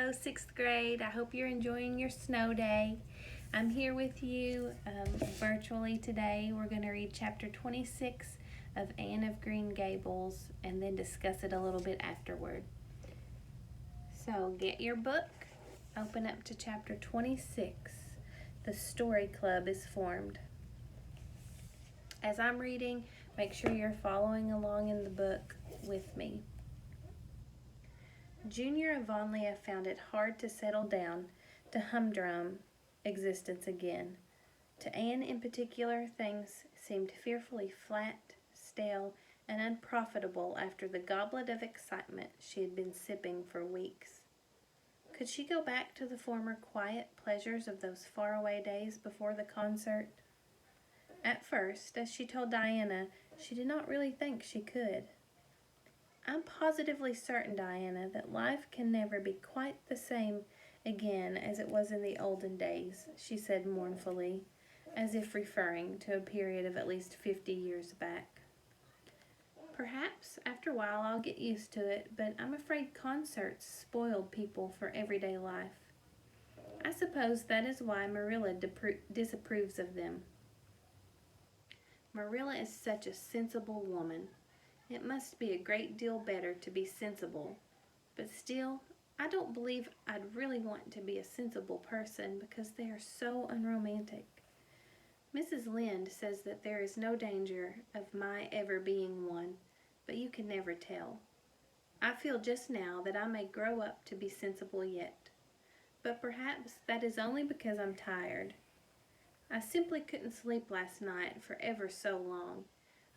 Hello, 6th grade. I hope you're enjoying your snow day. I'm here with you virtually today. We're going to read chapter 26 of Anne of Green Gables and then discuss it a little bit afterward. So get your book, open up to chapter 26. The story club is formed. As I'm reading, make sure you're following along in the book with me. Junior Avonlea found it hard to settle down to humdrum existence again. To Anne in particular, things seemed fearfully flat, stale, and unprofitable after the goblet of excitement she had been sipping for weeks. Could she go back to the former quiet pleasures of those faraway days before the concert? At first, as she told Diana, she did not really think she could. I'm positively certain, Diana, that life can never be quite the same again as it was in the olden days, she said mournfully, as if referring to a period of at least 50 years back. Perhaps after a while I'll get used to it, but I'm afraid concerts spoiled people for everyday life. I suppose that is why Marilla disapproves of them. Marilla is such a sensible woman. It must be a great deal better to be sensible, but still, I don't believe I'd really want to be a sensible person because they are so unromantic. Mrs. Lynde says that there is no danger of my ever being one, but you can never tell. I feel just now that I may grow up to be sensible yet, but perhaps that is only because I'm tired. I simply couldn't sleep last night for ever so long.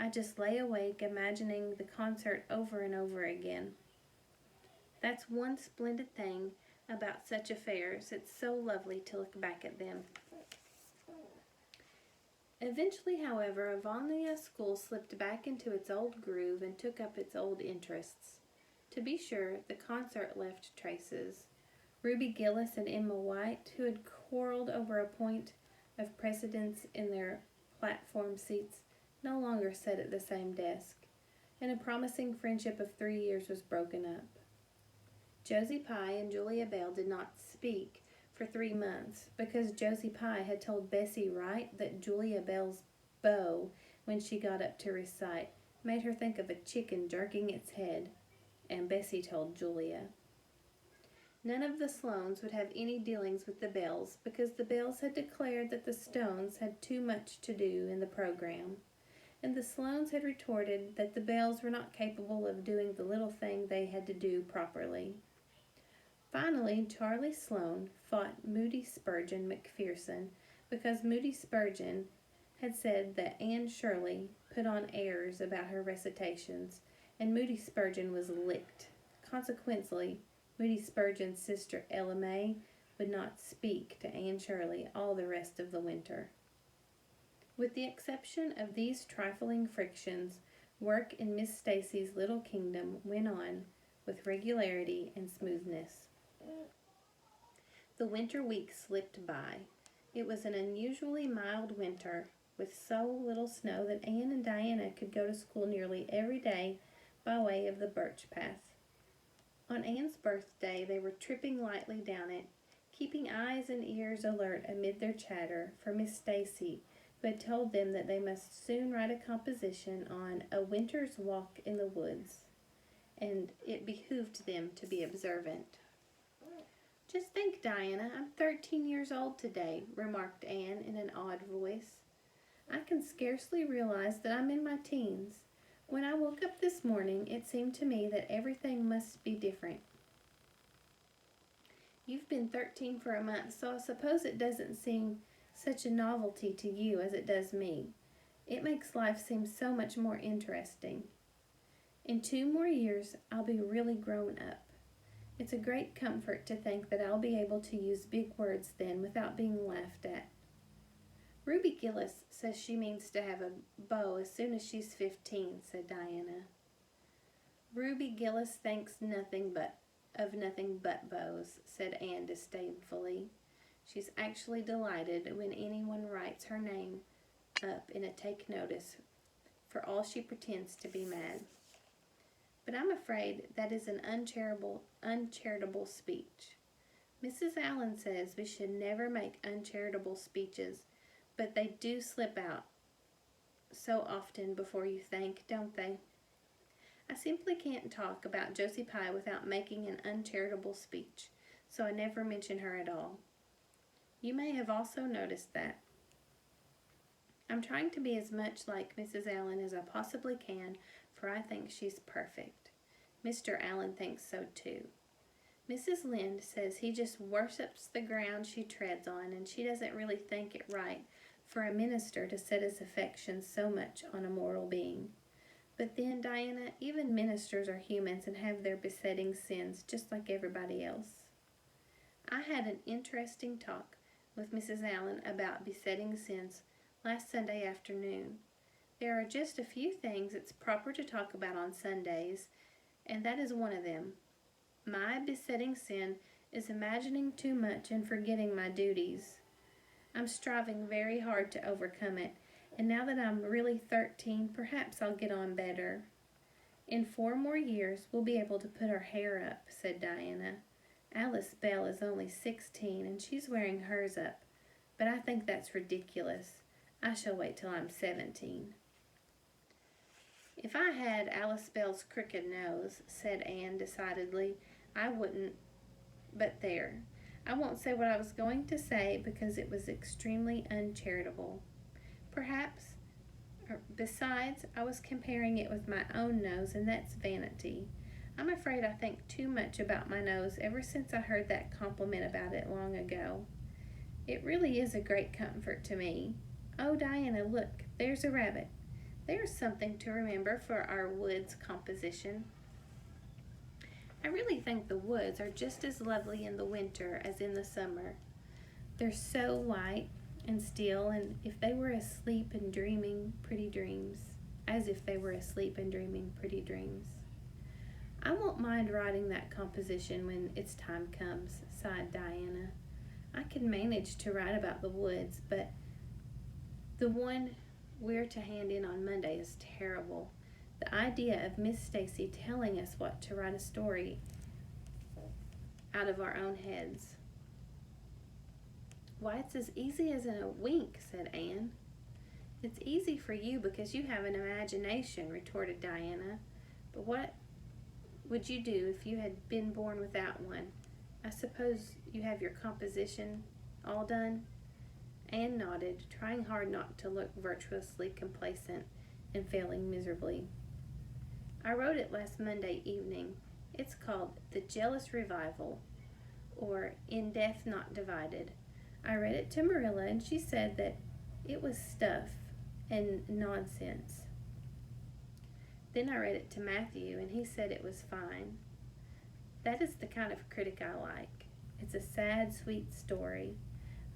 I just lay awake imagining the concert over and over again. That's one splendid thing about such affairs. It's so lovely to look back at them. Eventually, however, Avonlea School slipped back into its old groove and took up its old interests. To be sure, the concert left traces. Ruby Gillis and Emma White, who had quarreled over a point of precedence in their platform seats, no longer sat at the same desk, and a promising friendship of 3 years was broken up. Josie Pye and Julia Bell did not speak for 3 months because Josie Pye had told Bessie Wright that Julia Bell's bow, when she got up to recite, made her think of a chicken jerking its head, and Bessie told Julia. None of the Sloanes would have any dealings with the Bells because the Bells had declared that the Stones had too much to do in the program, and the Sloanes had retorted that the Bells were not capable of doing the little thing they had to do properly. Finally, Charlie Sloane fought Moody Spurgeon McPherson because Moody Spurgeon had said that Anne Shirley put on airs about her recitations, and Moody Spurgeon was licked. Consequently, Moody Spurgeon's sister Ella May would not speak to Anne Shirley all the rest of the winter. With the exception of these trifling frictions, work in Miss Stacy's little kingdom went on with regularity and smoothness. The winter weeks slipped by. It was an unusually mild winter, with so little snow that Anne and Diana could go to school nearly every day by way of the birch path. On Anne's birthday, they were tripping lightly down it, keeping eyes and ears alert amid their chatter for Miss Stacy, who had told them that they must soon write a composition on A Winter's Walk in the Woods, and it behooved them to be observant. "Just think, Diana, I'm 13 years old today," remarked Anne in an awed voice. "I can scarcely realize that I'm in my teens. When I woke up this morning, it seemed to me that everything must be different." "You've been 13 for a month, so I suppose it doesn't seem such a novelty to you as it does me. It makes life seem so much more interesting. In 2 more years, I'll be really grown up. It's a great comfort to think that I'll be able to use big words then without being laughed at. Ruby Gillis says she means to have a beau as soon as she's 15, said Diana. Ruby Gillis thinks nothing but beaux, said Anne disdainfully. She's actually delighted when anyone writes her name up in a take notice, for all she pretends to be mad. But I'm afraid that is an uncharitable speech. Mrs. Allen says we should never make uncharitable speeches, but they do slip out so often before you think, don't they? I simply can't talk about Josie Pye without making an uncharitable speech, so I never mention her at all. You may have also noticed that. I'm trying to be as much like Mrs. Allen as I possibly can, for I think she's perfect. Mr. Allen thinks so too. Mrs. Lynde says he just worships the ground she treads on, and she doesn't really think it right for a minister to set his affections so much on a mortal being. But then, Diana, even ministers are humans and have their besetting sins just like everybody else. I had an interesting talk with Mrs. Allen about besetting sins last Sunday afternoon. There are just a few things it's proper to talk about on Sundays, and that is one of them. My besetting sin is imagining too much and forgetting my duties. I'm striving very hard to overcome it, and now that I'm really 13, perhaps I'll get on better. In 4 more years, we'll be able to put our hair up, said Diana. Alice Bell is only 16, and she's wearing hers up, but I think that's ridiculous. I shall wait till I'm 17. If I had Alice Bell's crooked nose, said Anne decidedly, I wouldn't. But there, I won't say what I was going to say because it was extremely uncharitable. Besides, I was comparing it with my own nose, and that's vanity. I'm afraid I think too much about my nose ever since I heard that compliment about it long ago. It really is a great comfort to me. Oh, Diana, look, there's a rabbit. There's something to remember for our woods composition. I really think the woods are just as lovely in the winter as in the summer. They're so white and still, and if they were asleep and dreaming pretty dreams, as if they were asleep and dreaming pretty dreams. I won't mind writing that composition when its time comes, sighed Diana. I could manage to write about the woods, but the one we're to hand in on Monday is terrible. The idea of Miss Stacy telling us what to write a story out of our own heads. Why, it's as easy as in a wink, said Anne. It's easy for you because you have an imagination, retorted Diana. But what would you do if you had been born without one? I suppose you have your composition all done? Anne nodded, trying hard not to look virtuously complacent and failing miserably. I wrote it last Monday evening. It's called The Jealous Revival, or In Death Not Divided. I read it to Marilla, and she said that it was stuff and nonsense. Then I read it to Matthew, and he said it was fine. That is the kind of critic I like. It's a sad, sweet story.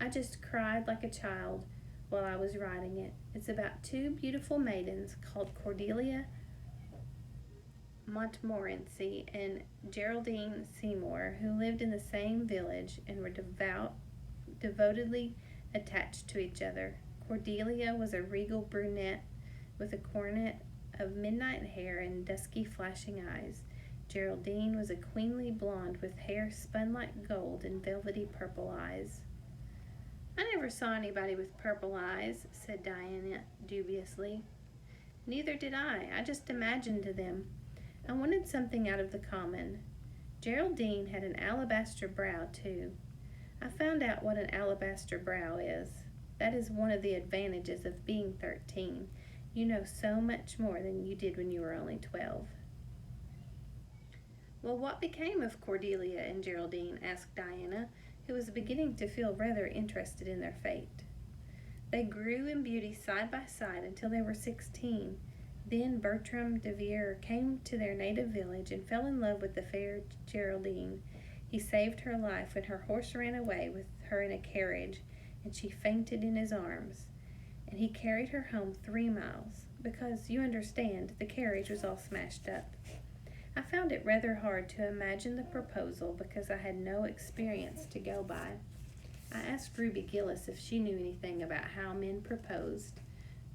I just cried like a child while I was writing it. It's about 2 beautiful maidens called Cordelia Montmorency and Geraldine Seymour, who lived in the same village and were devotedly attached to each other. Cordelia was a regal brunette with a coronet of midnight hair and dusky flashing eyes. Geraldine was a queenly blonde with hair spun like gold and velvety purple eyes. I never saw anybody with purple eyes, said Diana dubiously. Neither did I. I just imagined them. I wanted something out of the common. Geraldine had an alabaster brow, too. I found out what an alabaster brow is. That is one of the advantages of being 13. You know so much more than you did when you were only 12. Well, what became of Cordelia and Geraldine? Asked Diana, who was beginning to feel rather interested in their fate. They grew in beauty side by side until they were 16. Then Bertram de Vere came to their native village and fell in love with the fair Geraldine. He saved her life when her horse ran away with her in a carriage, and she fainted in his arms. And he carried her home 3 miles, because, you understand, the carriage was all smashed up. I found it rather hard to imagine the proposal because I had no experience to go by. I asked Ruby Gillis if she knew anything about how men proposed,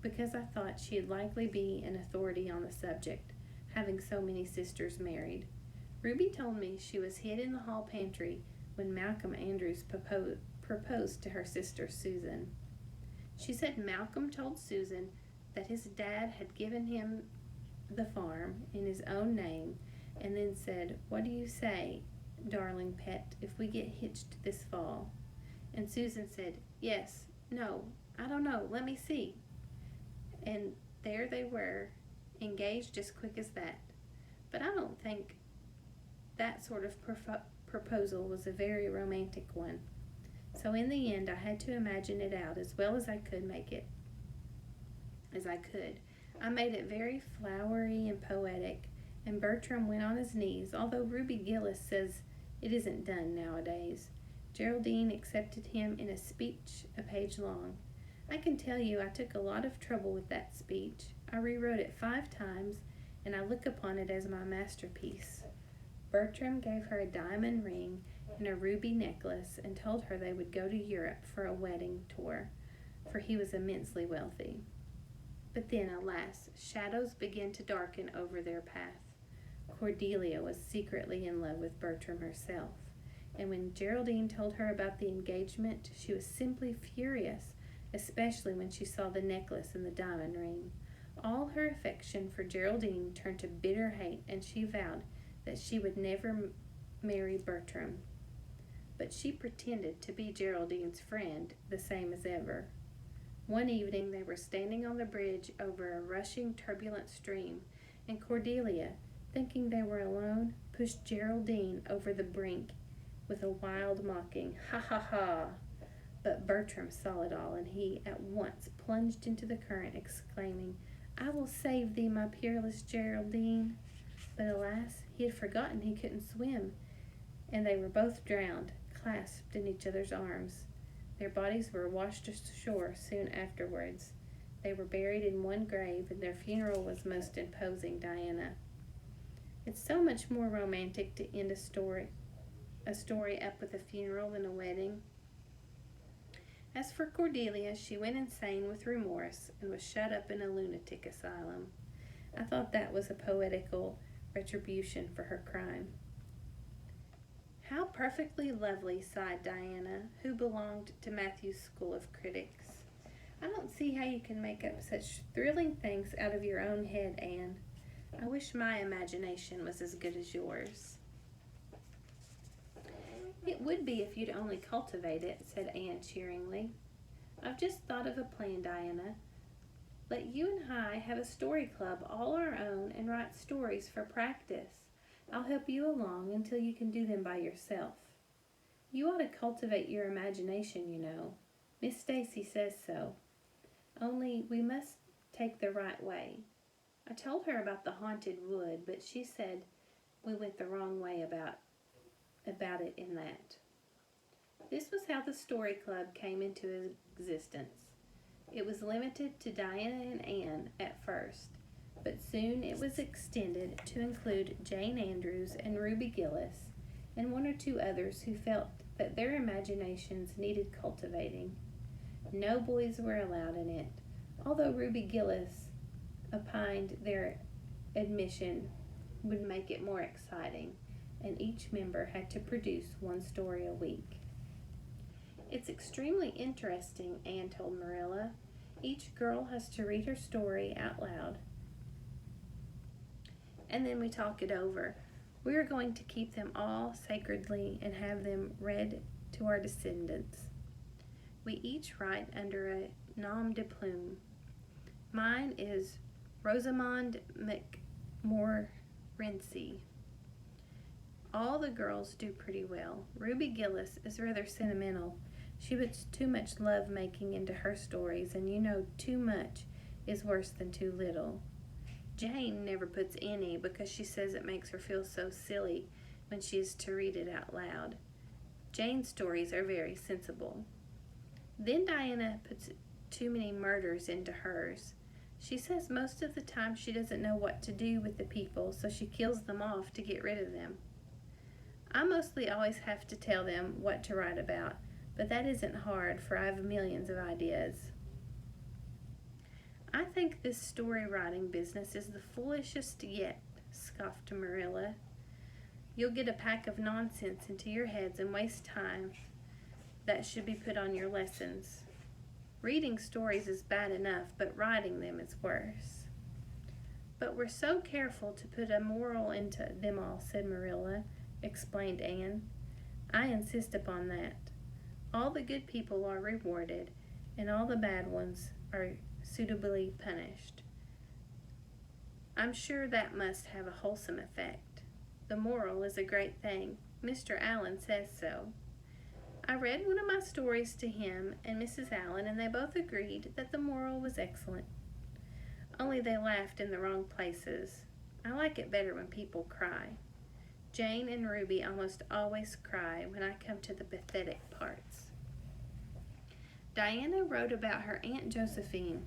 because I thought she'd likely be an authority on the subject, having so many sisters married. Ruby told me she was hid in the hall pantry when Malcolm Andrews proposed to her sister Susan. She said Malcolm told Susan that his dad had given him the farm in his own name, and then said, "What do you say, darling pet, if we get hitched this fall?" And Susan said, "Yes, no, I don't know, let me see." And there they were, engaged as quick as that. But I don't think that sort of proposal was a very romantic one. So in the end, I had to imagine it out as well as I could make it. I made it very flowery and poetic, and Bertram went on his knees, although Ruby Gillis says it isn't done nowadays. Geraldine accepted him in a speech a page long. I can tell you I took a lot of trouble with that speech. I rewrote it 5 times, and I look upon it as my masterpiece. Bertram gave her a diamond ring and a ruby necklace and told her they would go to Europe for a wedding tour, for he was immensely wealthy. But then, alas, shadows began to darken over their path. Cordelia was secretly in love with Bertram herself, and when Geraldine told her about the engagement, she was simply furious, especially when she saw the necklace and the diamond ring. All her affection for Geraldine turned to bitter hate, and she vowed that she would never marry Bertram. But she pretended to be Geraldine's friend, the same as ever. One evening they were standing on the bridge over a rushing, turbulent stream, and Cordelia, thinking they were alone, pushed Geraldine over the brink with a wild mocking, "Ha ha ha!" But Bertram saw it all, and he at once plunged into the current, exclaiming, "I will save thee, my peerless Geraldine." But alas, he had forgotten he couldn't swim, and they were both drowned, clasped in each other's arms. Their bodies were washed ashore soon afterwards. They were buried in one grave, and their funeral was most imposing, Diana. It's so much more romantic to end a story up with a funeral than a wedding. As for Cordelia, she went insane with remorse and was shut up in a lunatic asylum. I thought that was a poetical retribution for her crime. "How perfectly lovely," sighed Diana, who belonged to Matthew's school of critics. "I don't see how you can make up such thrilling things out of your own head, Anne. I wish my imagination was as good as yours." "It would be if you'd only cultivate it," said Anne cheeringly. "I've just thought of a plan, Diana. Let you and I have a story club all our own and write stories for practice. I'll help you along until you can do them by yourself. You ought to cultivate your imagination, you know. Miss Stacy says so. Only we must take the right way. I told her about the haunted wood, but she said we went the wrong way about it in that." This was how the story club came into existence. It was limited to Diana and Anne at first, but soon it was extended to include Jane Andrews and Ruby Gillis, and 1 or 2 others who felt that their imaginations needed cultivating. No boys were allowed in it, although Ruby Gillis opined their admission would make it more exciting, and each member had to produce 1 story a week. "It's extremely interesting," Anne told Marilla. "Each girl has to read her story out loud, and then we talk it over. We are going to keep them all sacredly and have them read to our descendants. We each write under a nom de plume. Mine is Rosamond McMorency. All the girls do pretty well. Ruby Gillis is rather sentimental. She puts too much love making into her stories, and you know too much is worse than too little. Jane never puts any because she says it makes her feel so silly when she is to read it out loud. Jane's stories are very sensible. Then Diana puts too many murders into hers. She says most of the time she doesn't know what to do with the people, so she kills them off to get rid of them. I mostly always have to tell them what to write about, but that isn't hard, for I have millions of ideas. I think this story writing business is the foolishest yet, scoffed Marilla. You'll get a pack of nonsense into your heads and waste time that should be put on your lessons. Reading stories is bad enough, but writing them is worse. But we're so careful to put a moral into them all, said Marilla, explained Anne. I insist upon that. All the good people are rewarded, and all the bad ones are suitably punished. I'm sure that must have a wholesome effect. The moral is a great thing. Mr. Allen says so. I read one of my stories to him and Mrs. Allen, and they both agreed that the moral was excellent. Only they laughed in the wrong places. I like it better when people cry. Jane and Ruby almost always cry when I come to the pathetic parts. Diana wrote her Aunt Josephine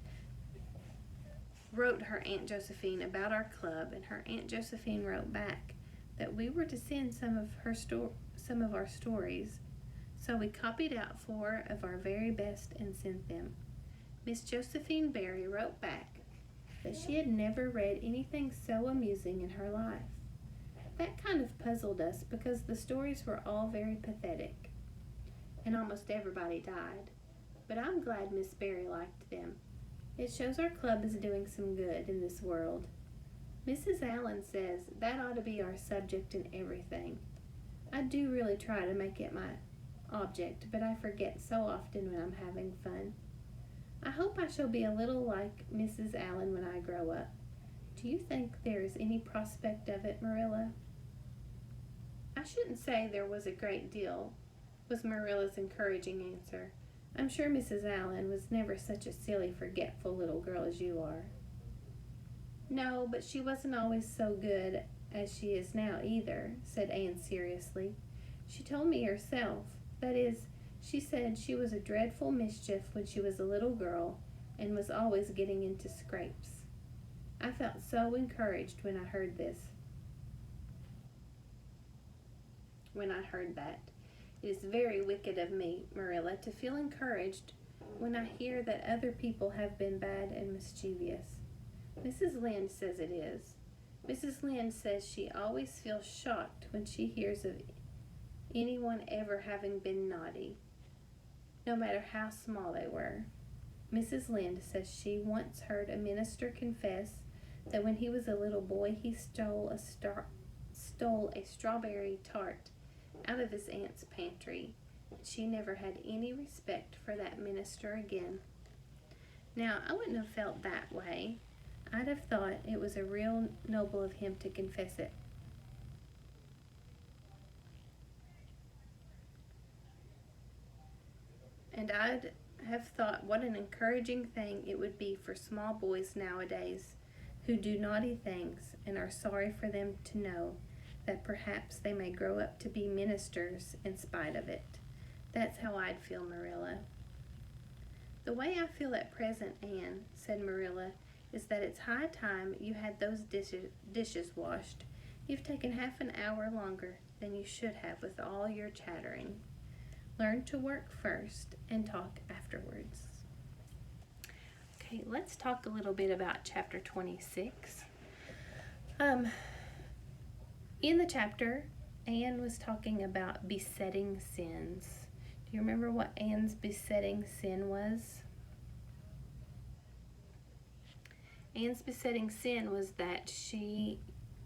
about our club, and her Aunt Josephine wrote back that we were to send some of our stories, so we copied out 4 of our very best and sent them. Miss Josephine Barry wrote back that she had never read anything so amusing in her life. That kind of puzzled us because the stories were all very pathetic, and almost everybody died. But I'm glad Miss Barry liked them. It shows our club is doing some good in this world. Mrs. Allen says that ought to be our subject in everything. I do really try to make it my object, but I forget so often when I'm having fun. I hope I shall be a little like Mrs. Allen when I grow up. Do you think there is any prospect of it, Marilla? I shouldn't say there was a great deal, was Marilla's encouraging answer. I'm sure Mrs. Allen was never such a silly, forgetful little girl as you are. No, but she wasn't always so good as she is now either, said Anne seriously. She told me herself. That is, she said she was a dreadful mischief when she was a little girl and was always getting into scrapes. I felt so encouraged when I heard that. It is very wicked of me, Marilla, to feel encouraged when I hear that other people have been bad and mischievous. Mrs. Lynde says it is. Mrs. Lynde says she always feels shocked when she hears of anyone ever having been naughty, no matter how small they were. Mrs. Lynde says she once heard a minister confess that when he was a little boy he stole a strawberry tart out of his aunt's pantry. She never had any respect for that minister again. Now, I wouldn't have felt that way. I'd have thought it was a real noble of him to confess it. And I'd have thought what an encouraging thing it would be for small boys nowadays who do naughty things and are sorry for them to know that perhaps they may grow up to be ministers in spite of it. That's how I'd feel, Marilla. The way I feel at present, Anne, said Marilla, is that it's high time you had those dishes washed. You've taken half an hour longer than you should have with all your chattering. Learn to work first and talk afterwards. Okay, let's talk a little bit about chapter 26. In the chapter, Anne was talking about besetting sins. Do you remember what Anne's besetting sin was? Anne's besetting sin was that she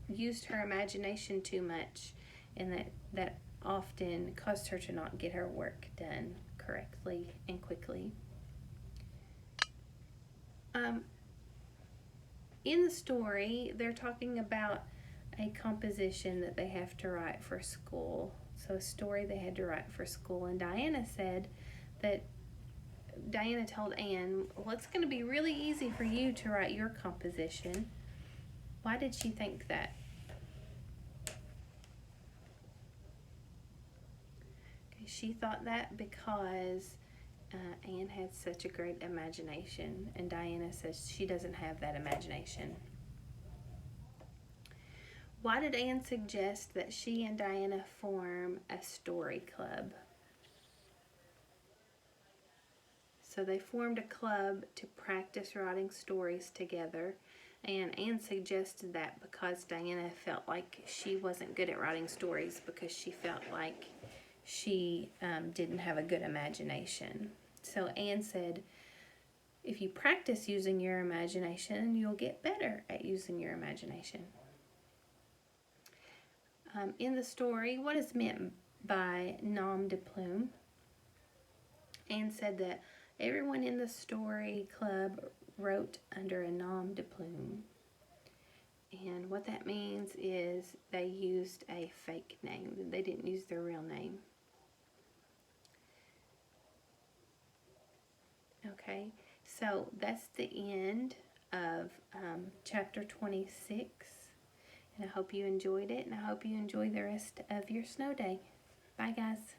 used her imagination too much, and that often caused her to not get her work done correctly and quickly. In the story, they're talking about a composition that they have to write for school. So a story they had to write for school. And Diana told Anne, well, it's going to be really easy for you to write your composition. Why did she think that? Okay, she thought that because Anne had such a great imagination, and Diana says she doesn't have that imagination. Why did Anne suggest that she and Diana form a story club? So they formed a club to practice writing stories together, And Anne suggested that because Diana felt like she wasn't good at writing stories because she felt like she didn't have a good imagination. So Anne said, if you practice using your imagination, you'll get better at using your imagination. In the story, what is meant by nom de plume? Anne said that everyone in the story club wrote under a nom de plume. And what that means is they used a fake name. They didn't use their real name. Okay, so that's the end of chapter 26. And I hope you enjoyed it, and I hope you enjoy the rest of your snow day. Bye, guys.